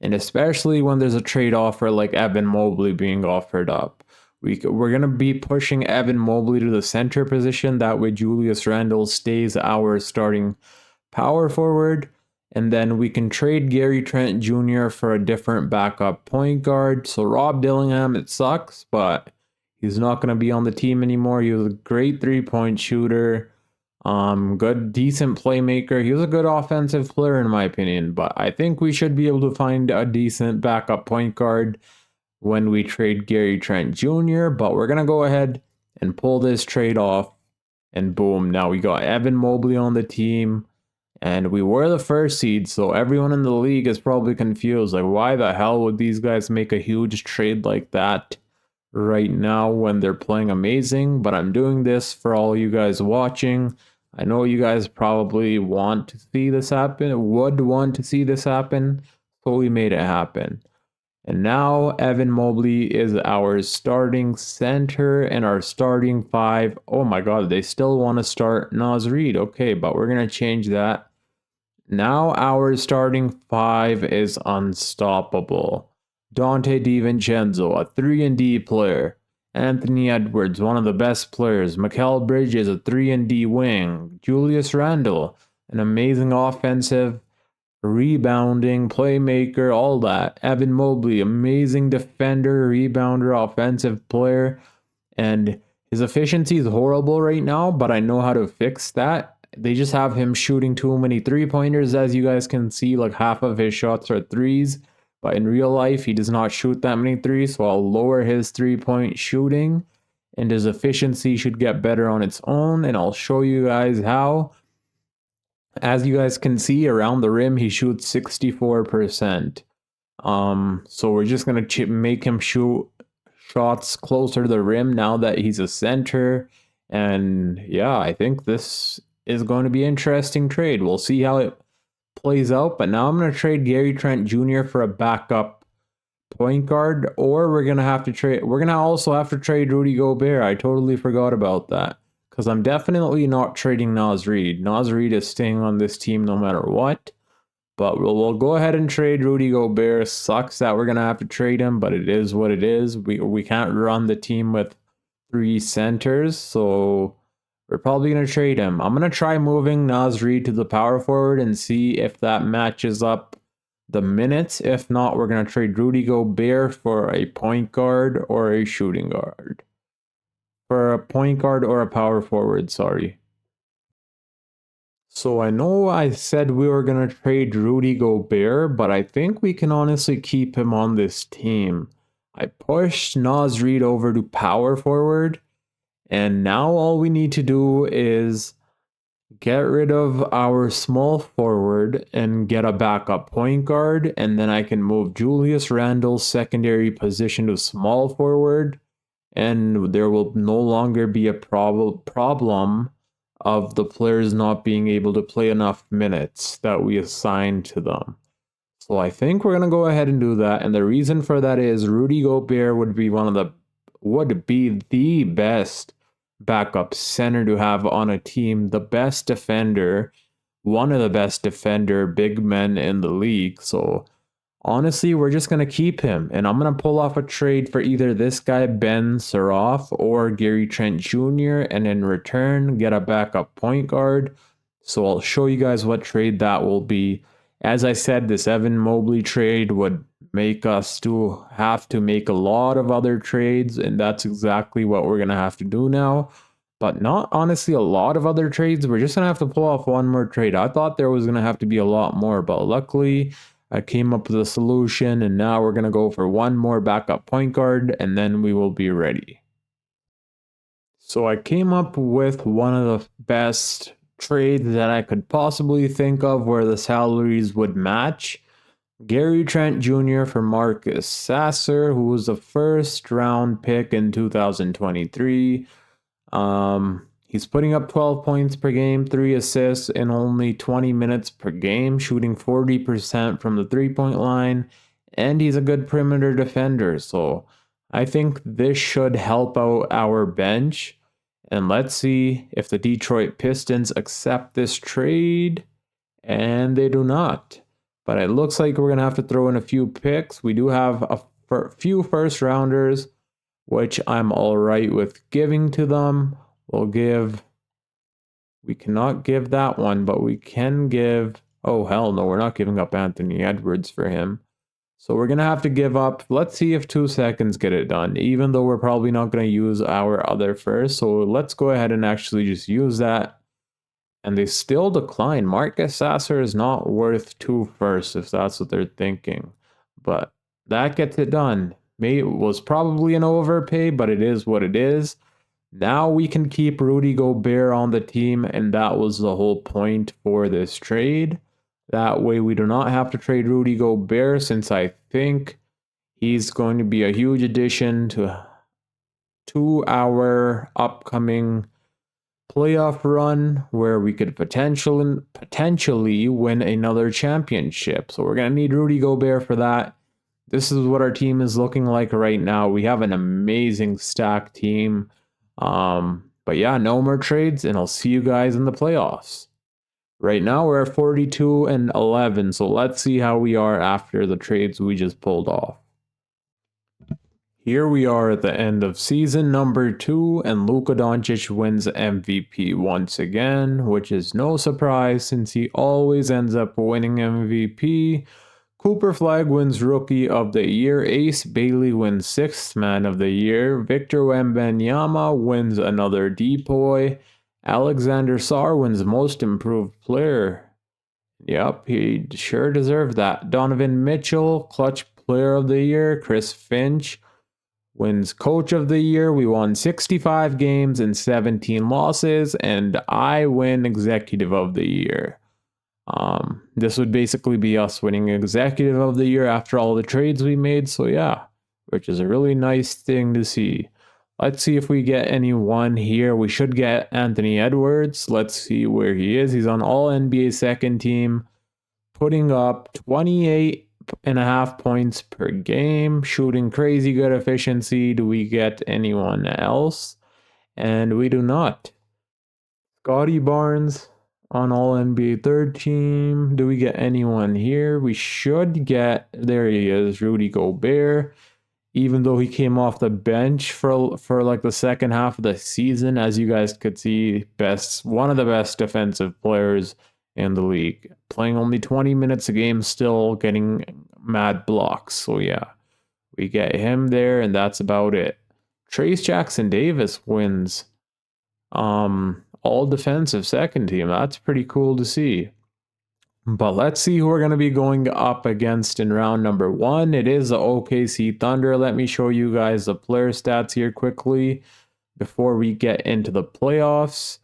And especially when there's a trade offer like Evan Mobley being offered up. We're going to be pushing Evan Mobley to the center position. That way Julius Randle stays our starting power forward. And then we can trade Gary Trent Jr. for a different backup point guard. So Rob Dillingham, it sucks, but he's not going to be on the team anymore. He was a great 3-point shooter. Good, decent playmaker. He was a good offensive player in my opinion, but I think we should be able to find a decent backup point guard when we trade Gary Trent Jr., but we're going to go ahead and pull this trade off, and boom, now we got Evan Mobley on the team, and we were the first seed, so everyone in the league is probably confused, like why the hell would these guys make a huge trade like that right now when they're playing amazing? But I'm doing this for all you guys watching. I know you guys probably want to see this happen, would want to see this happen, so we made it happen. And now Evan Mobley is our starting center and our starting 5. Oh my god, they still want to start Naz Reid. Okay, but we're going to change that. Now our starting 5 is unstoppable. Dante DiVincenzo, a 3-and-D player. Anthony Edwards, one of the best players. Mikal Bridges, a 3-and-D wing. Julius Randle, an amazing offensive, rebounding, playmaker, all that. Evan Mobley, amazing defender, rebounder, offensive player. And his efficiency is horrible right now, but I know how to fix that. They just have him shooting too many 3-pointers, as you guys can see. Like half of his shots are 3s. But in real life, he does not shoot that many 3s, so I'll lower his 3-point shooting, and his efficiency should get better on its own, and I'll show you guys how. As you guys can see, around the rim, he shoots 64%. So we're just going to make him shoot shots closer to the rim now that he's a center. And yeah, I think this is going to be an interesting trade. We'll see how it plays out, but now I'm going to trade Gary Trent Jr. for a backup point guard, or we're going to also have to trade Rudy Gobert. I totally forgot about that, because I'm definitely not trading Naz Reid. Naz Reid is staying on this team no matter what, but we'll go ahead and trade Rudy Gobert. Sucks that we're going to have to trade him, but it is what it is. We can't run the team with 3 centers, so we're probably going to trade him. I'm going to try moving Naz Reid to the power forward and see if that matches up the minutes. If not, we're going to trade Rudy Gobert for a point guard or a shooting guard. For a point guard or a power forward, sorry. So I know I said we were going to trade Rudy Gobert, but I think we can honestly keep him on this team. I pushed Naz Reid over to power forward, and now all we need to do is get rid of our small forward and get a backup point guard, and then I can move Julius Randle's secondary position to small forward, and there will no longer be a problem of the players not being able to play enough minutes that we assign to them. So I think we're going to go ahead and do that, and the reason for that is Rudy Gobert would be the best backup center to have on a team, the best defender, one of the best defender big men in the league. So Honestly, we're just going to keep him, and I'm going to pull off a trade for either this guy, Ben Saroff, or Gary Trent Jr., and in return, get a backup point guard. So I'll show you guys what trade that will be. As I said, this Evan Mobley trade would make us have to make a lot of other trades, and that's exactly what we're going to have to do now. But not honestly a lot of other trades. We're just going to have to pull off one more trade. I thought there was going to have to be a lot more, but luckily I came up with a solution, and now we're going to go for one more backup point guard, and then we will be ready. So I came up with one of the best trades that I could possibly think of where the salaries would match. Gary Trent Jr. for Marcus Sasser, who was a first round pick in 2023. He's putting up 12 points per game, 3 assists in only 20 minutes per game, shooting 40% from the 3-point line, and he's a good perimeter defender. So I think this should help out our bench. And let's see if the Detroit Pistons accept this trade, and they do not. But it looks like we're going to have to throw in a few picks. We do have a few first rounders, which I'm all right with giving to them. We cannot give that one, but we can give, oh hell no, we're not giving up Anthony Edwards for him. So we're going to have to give up, let's see if 2 seconds get it done, even though we're probably not going to use our other first. So let's go ahead and actually just use that. And they still decline. Marcus Sasser is not worth 2 firsts if that's what they're thinking. But that gets it done. It was probably an overpay, but it is what it is. Now we can keep Rudy Gobert on the team, and that was the whole point for this trade. That way we do not have to trade Rudy Gobert, since I think he's going to be a huge addition to our upcoming playoff run, where we could potentially win another championship. So we're going to need Rudy Gobert for that. This is what our team is looking like right now. We have an amazing stacked team. But yeah, no more trades, and I'll see you guys in the playoffs. Right now we're at 42-11, so let's see how we are after the trades we just pulled off. Here we are at the end of season number 2, and Luka Doncic wins MVP once again, which is no surprise since he always ends up winning MVP. Cooper Flag wins Rookie of the Year. Ace Bailey wins 6th Man of the Year. Victor Wembanyama wins another Depoy. Alexander Sarr wins Most Improved Player. Yep, he sure deserved that. Donovan Mitchell, Clutch Player of the Year. Chris Finch wins Coach of the Year. We won 65 games and 17 losses, and I win Executive of the Year. This would basically be us winning Executive of the Year after all the trades we made, so yeah, which is a really nice thing to see. Let's see if we get anyone here. We should get Anthony Edwards. Let's see where he is. He's on All NBA second team, putting up 28.5 points per game, shooting crazy good efficiency. Do we get anyone else? And we do not. Scotty Barnes on All NBA third team. Do we get anyone here? We should get, there he is, Rudy Gobert. Even though he came off the bench for like the second half of the season, as you guys could see, one of the best defensive players in the league. Playing only 20 minutes a game, still getting mad blocks. So yeah, we get him there, and that's about it. Trace Jackson Davis wins all defensive second team. That's pretty cool to see. But let's see who we're going to be going up against in round number 1. It is the OKC Thunder. Let me show you guys the player stats here quickly before we get into the playoffs.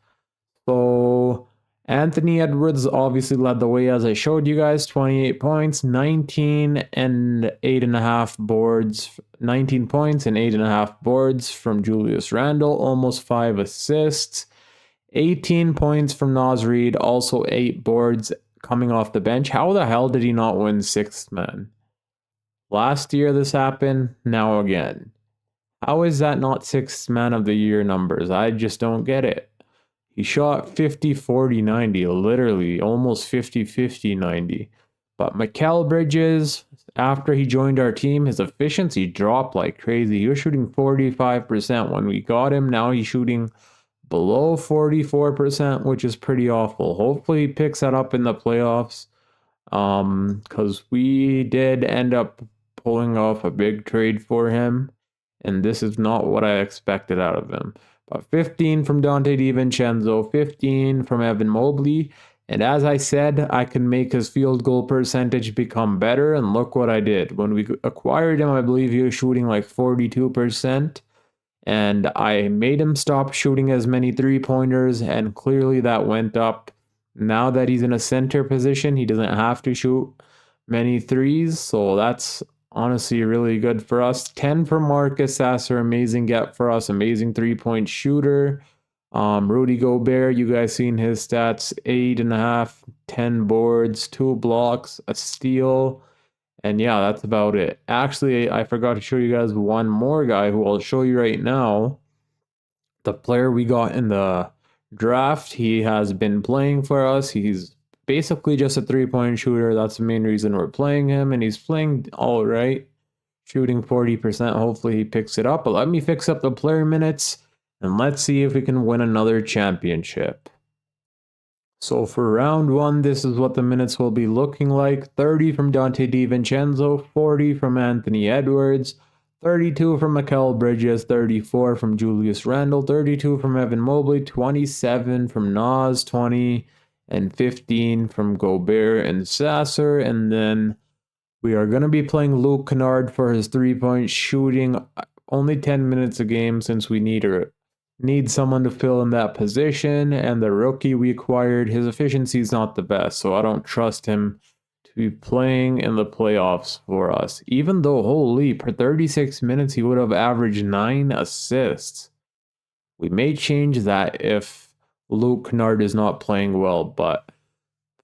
So Anthony Edwards obviously led the way, as I showed you guys. 28 points, 19 and 8.5 boards. 19 points and 8.5 boards from Julius Randle. Almost 5 assists. 18 points from Naz Reid. Also 8 boards coming off the bench. How the hell did he not win 6th man? Last year this happened, now again. How is that not 6th man of the year numbers? I just don't get it. He shot 50, 40, 90, literally almost 50, 50, 90. But Mikal Bridges, after he joined our team, his efficiency dropped like crazy. He was shooting 45% when we got him. Now he's shooting below 44%, which is pretty awful. Hopefully he picks that up in the playoffs. Because we did end up pulling off a big trade for him, and this is not what I expected out of him. But 15 from Dante DiVincenzo, 15 from Evan Mobley, and as I said, I can make his field goal percentage become better, and look what I did. When we acquired him, I believe he was shooting like 42%, and I made him stop shooting as many three-pointers, and clearly that went up. Now that he's in a center position, he doesn't have to shoot many threes, so that's honestly really good for us. 10 for Marcus Sasser, amazing get for us, amazing three-point shooter. Rudy Gobert, you guys seen his stats, 8.5, 10 boards, 2 blocks, a steal, and yeah, that's about it. Actually, I forgot to show you guys one more guy who I'll show you right now. The player we got in the draft, he has been playing for us. He's basically just a three-point shooter. That's the main reason we're playing him, and he's playing all right, shooting 40%. Hopefully he picks it up, but let me fix up the player minutes, and let's see if we can win another championship. So for round 1, this is what the minutes will be looking like. 30 from Dante DiVincenzo, 40 from Anthony Edwards, 32 from Mikal Bridges, 34 from Julius Randle, 32 from Evan Mobley, 27 from Nas, 20, and 15 from Gobert and Sasser. And then we are going to be playing Luke Kennard for his three-point shooting. Only 10 minutes a game since we need someone to fill in that position. And the rookie we acquired, his efficiency is not the best, so I don't trust him to be playing in the playoffs for us. Even though, holy, per 36 minutes, he would have averaged 9 assists. We may change that if Luke Kennard is not playing well, but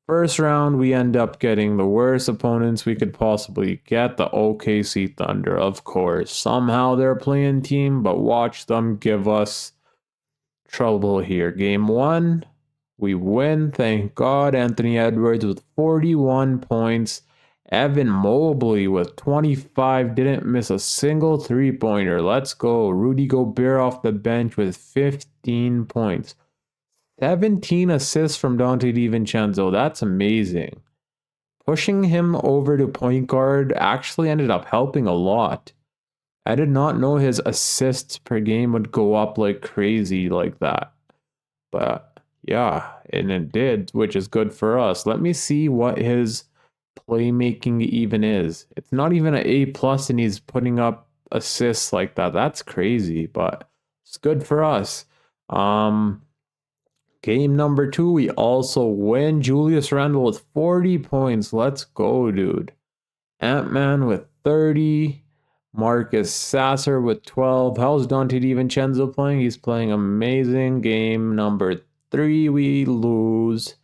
first round, we end up getting the worst opponents we could possibly get, the OKC Thunder, of course. Somehow they're playing team, but watch them give us trouble here. Game 1, we win, thank God. Anthony Edwards with 41 points. Evan Mobley with 25, didn't miss a single three-pointer. Let's go. Rudy Gobert off the bench with 15 points. 17 assists from Dante DiVincenzo. That's amazing. Pushing him over to point guard actually ended up helping a lot. I did not know his assists per game would go up like crazy like that. But yeah, and it did, which is good for us. Let me see what his playmaking even is. It's not even an A+, and he's putting up assists like that. That's crazy, but it's good for us. Game number 2, we also win. Julius Randle with 40 points. Let's go, dude. Ant-Man with 30. Marcus Sasser with 12. How's Dante DiVincenzo playing? He's playing amazing. Game number 3, we lose.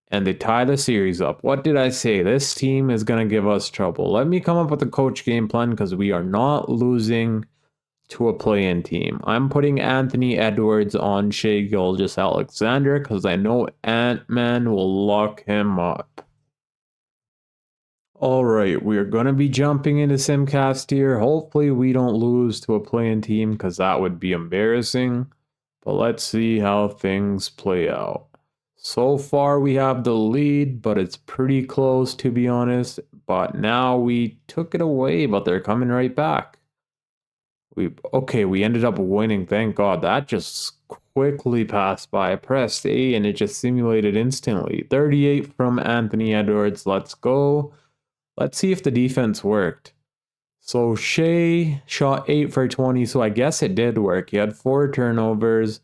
And they tie the series up. What did I say? This team is going to give us trouble. Let me come up with a coach game plan because we are not losing to a play-in team. I'm putting Anthony Edwards on Shai Gilgeous-Alexander because I know Ant-Man will lock him up. Alright, we are going to be jumping into Simcast here. Hopefully we don't lose to a play-in team because that would be embarrassing. But let's see how things play out. So far we have the lead, but it's pretty close to be honest. But now we took it away, but they're coming right back. We ended up winning, thank God. That just quickly passed by. I pressed A and it just simulated instantly. 38 from Anthony Edwards, let's go. Let's see if the defense worked. So Shai shot 8 for 20, so I guess it did work. He had 4 turnovers,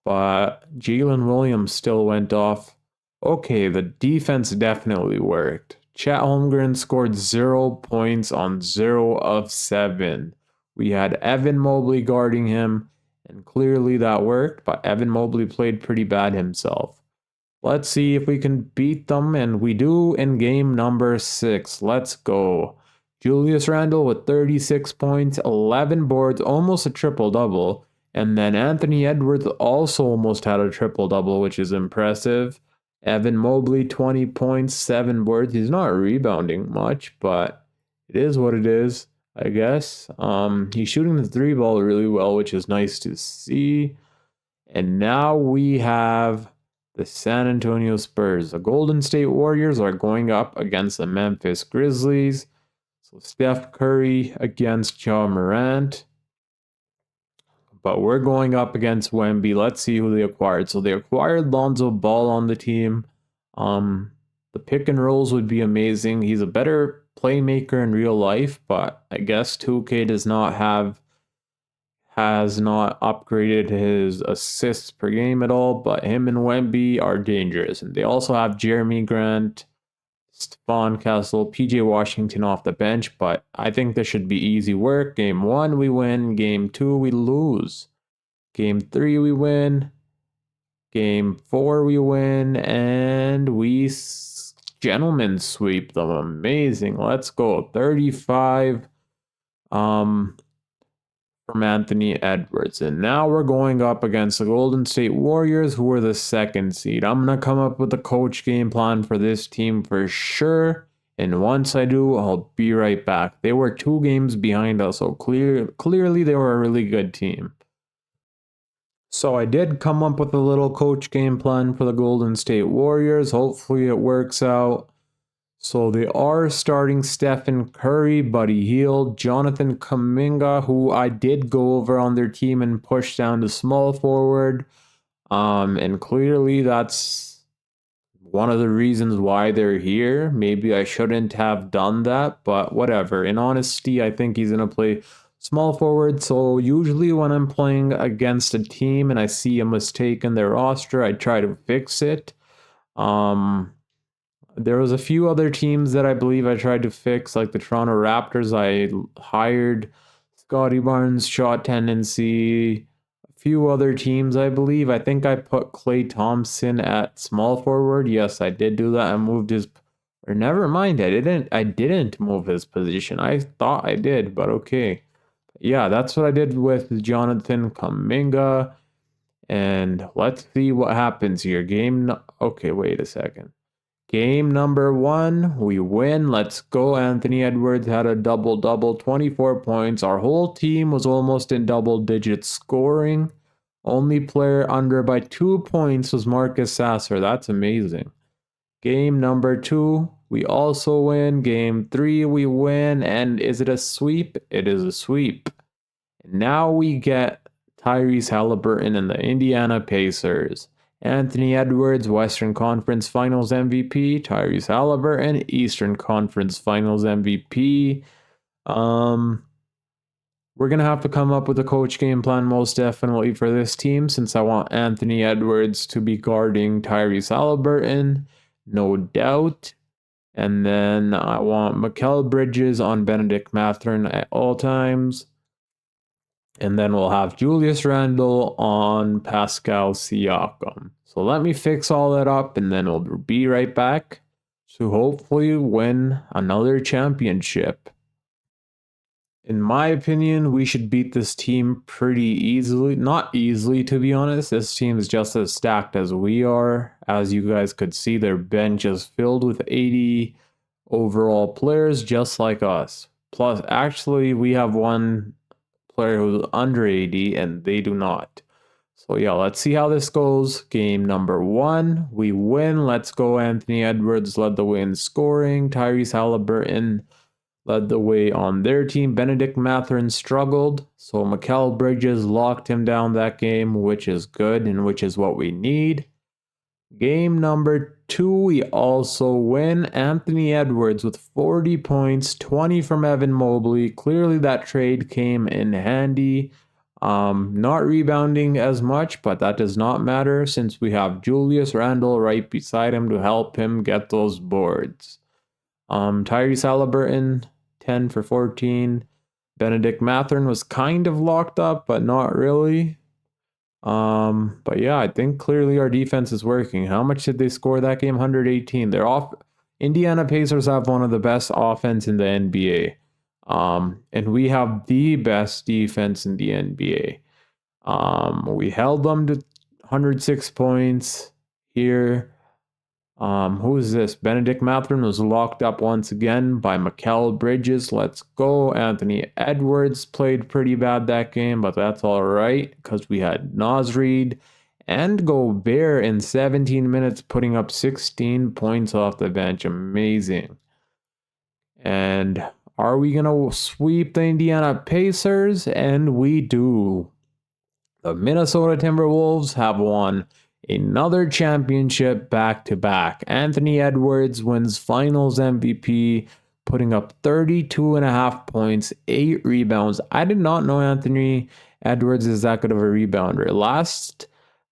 but Jalen Williams still went off. Okay, the defense definitely worked. Chet Holmgren scored 0 points on 0 of 7. We had Evan Mobley guarding him, and clearly that worked, but Evan Mobley played pretty bad himself. Let's see if we can beat them, and we do in game number 6. Let's go. Julius Randle with 36 points, 11 boards, almost a triple-double. And then Anthony Edwards also almost had a triple-double, which is impressive. Evan Mobley, 20 points, 7 boards. He's not rebounding much, but it is what it is, I guess. He's shooting the 3 ball really well, which is nice to see. And now we have the San Antonio Spurs. The Golden State Warriors are going up against the Memphis Grizzlies. So Steph Curry against Ja Morant. But we're going up against Wemby. Let's see who they acquired. So they acquired Lonzo Ball on the team. The pick and rolls would be amazing. He's a better playmaker in real life, but I guess 2K has not upgraded his assists per game at all. But him and Wemby are dangerous. And they also have Jeremy Grant, Stephon Castle, PJ Washington off the bench, but I think this should be easy work. Game 1 we win, game 2 we lose. Game 3 we win. Game 4 we win, and we gentlemen sweep them. Amazing. Let's go. 35 from Anthony Edwards. And now we're going up against the Golden State Warriors, who are the 2nd seed. I'm going to come up with a coach game plan for this team for sure. And once I do, I'll be right back. They were 2 games behind us, so clearly they were a really good team. So I did come up with a little coach game plan for the Golden State Warriors. Hopefully it works out. So they are starting Stephen Curry, Buddy Hield, Jonathan Kuminga, who I did go over on their team and push down to small forward. And clearly that's one of the reasons why they're here. Maybe I shouldn't have done that, but whatever. In honesty, I think he's going to play small forward. So usually when I'm playing against a team and I see a mistake in their roster, I try to fix it. There was a few other teams that I believe I tried to fix, like the Toronto Raptors. I hired Scotty Barnes' shot tendency. A few other teams, I believe. I think I put Klay Thompson at small forward. Yes, I did do that. I moved his, or never mind, I didn't move his position. I thought I did, but okay. Yeah, that's what I did with Jonathan Kuminga. And let's see what happens here. Okay, wait a second. Game number 1, we win. Let's go. Anthony Edwards had a double-double, 24 points. Our whole team was almost in double digits scoring. Only player under by 2 points was Marcus Sasser. That's amazing. Game number 2, we also win. Game 3, we win. And is it a sweep? It is a sweep. And now we get Tyrese Halliburton and the Indiana Pacers. Anthony Edwards, Western Conference Finals MVP. Tyrese Halliburton, Eastern Conference Finals MVP. We're going to have to come up with a coach game plan most definitely for this team, since I want Anthony Edwards to be guarding Tyrese Halliburton, no doubt. And then I want Mikal Bridges on Benedict Mathurin at all times. And then we'll have Julius Randle on Pascal Siakam. So let me fix all that up, and then we'll be right back to hopefully win another championship. In my opinion, we should beat this team pretty easily. Not easily, to be honest. This team is just as stacked as we are. As you guys could see, their bench is filled with 80 overall players just like us. Plus, actually, we have one player who's under 80 and they do not. So yeah, let's see how this goes. Game number 1, we win. Let's go. Anthony Edwards led the way in scoring. Tyrese Halliburton led the way on their team. Benedict Mathurin struggled, so Mikal Bridges locked him down that game, which is good and which is what we need. Game number 2, we also win. Anthony Edwards with 40 points, 20 from Evan Mobley. Clearly that trade came in handy. Not rebounding as much, but that does not matter since we have Julius Randle right beside him to help him get those boards. Tyrese Halliburton, 10 for 14. Benedict Mathurin was kind of locked up, but not really. But yeah, I think clearly our defense is working. How much did they score that game? 118. They're off. Indiana Pacers have one of the best offense in the NBA. And we have the best defense in the NBA. We held them to 106 points here. Who's this? Benedict Mathurin was locked up once again by Mikal Bridges. Let's go. Anthony Edwards played pretty bad that game, but that's all right because we had Naz Reid and Gobert in 17 minutes putting up 16 points off the bench. Amazing. And are we going to sweep the Indiana Pacers? And we do. The Minnesota Timberwolves have won another championship back-to-back. Anthony Edwards wins Finals MVP, putting up 32.5 points, 8 rebounds. I did not know Anthony Edwards is that good of a rebounder. Last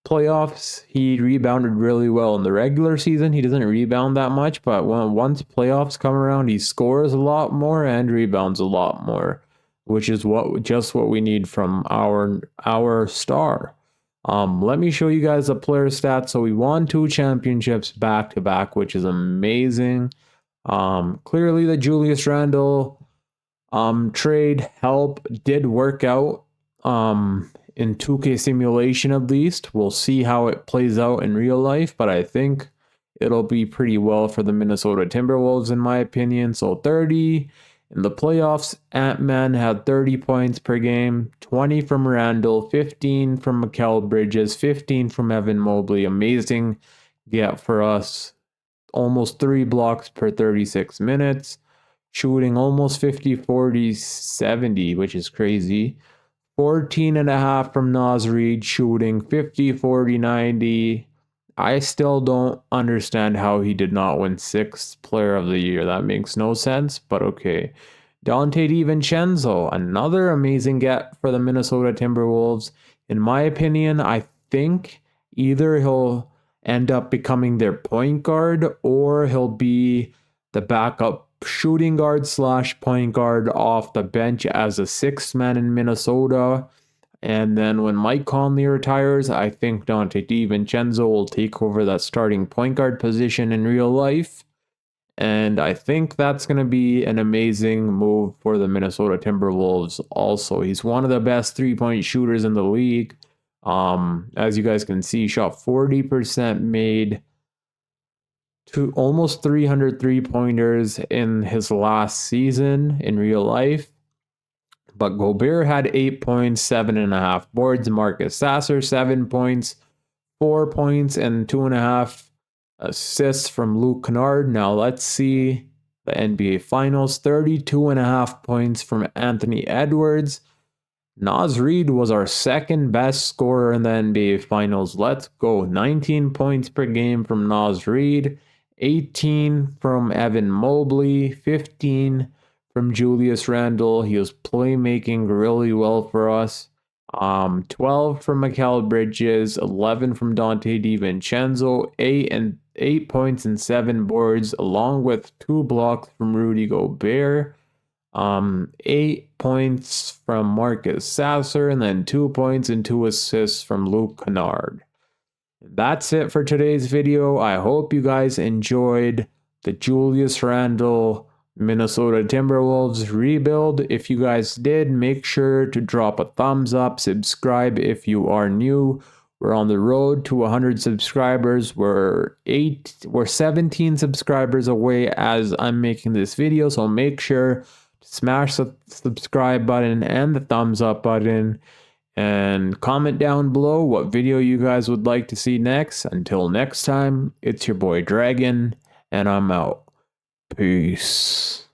playoffs, he rebounded really well. In the regular season, he doesn't rebound that much, but once playoffs come around, he scores a lot more and rebounds a lot more, which is what we need from our star. Let me show you guys the player stats. So we won 2 championships back to back, which is amazing. Clearly the Julius Randle trade did work out in 2K simulation at least. We'll see how it plays out in real life, but I think it'll be pretty well for the Minnesota Timberwolves in my opinion. So 30 in the playoffs, Ant-Man had 30 points per game, 20 from Randle, 15 from Mikal Bridges, 15 from Evan Mobley. Amazing get for us. Almost 3 blocks per 36 minutes. Shooting almost 50, 40, 70, which is crazy. 14.5 from Naz Reid, shooting 50, 40, 90. I still don't understand how he did not win 6th player of the year. That makes no sense, but okay. Dante DiVincenzo, another amazing get for the Minnesota Timberwolves. In my opinion, I think either he'll end up becoming their point guard or he'll be the backup shooting guard / point guard off the bench as a 6th man in Minnesota. And then when Mike Conley retires, I think Dante DiVincenzo will take over that starting point guard position in real life. And I think that's going to be an amazing move for the Minnesota Timberwolves also. He's one of the best 3-point shooters in the league. As you guys can see, shot 40%, made to almost 300 3-pointers in his last season in real life. But Gobert had 8 points, 7.5 boards. Marcus Sasser, 7 points, 4 points, and 2.5 assists from Luke Kennard. Now let's see the NBA Finals. 32.5 points from Anthony Edwards. Naz Reid was our 2nd best scorer in the NBA Finals. Let's go. 19 points per game from Naz Reid. 18 from Evan Mobley. 15 from Julius Randle. He was playmaking really well for us. 12 from Mikal Bridges, 11 from Dante DiVincenzo, 8 points and 7 boards, along with 2 blocks from Rudy Gobert. 8 points from Marcus Sasser, and then 2 points and 2 assists from Luke Kennard. That's it for today's video. I hope you guys enjoyed the Julius Randle Minnesota Timberwolves rebuild. If you guys did, make sure to drop a thumbs up, subscribe if you are new. We're on the road to 100 subscribers. We're 17 subscribers away as I'm making this video, so make sure to smash the subscribe button and the thumbs up button, and comment down below what video you guys would like to see next. Until next time, it's your boy Dragon, and I'm out. Peace.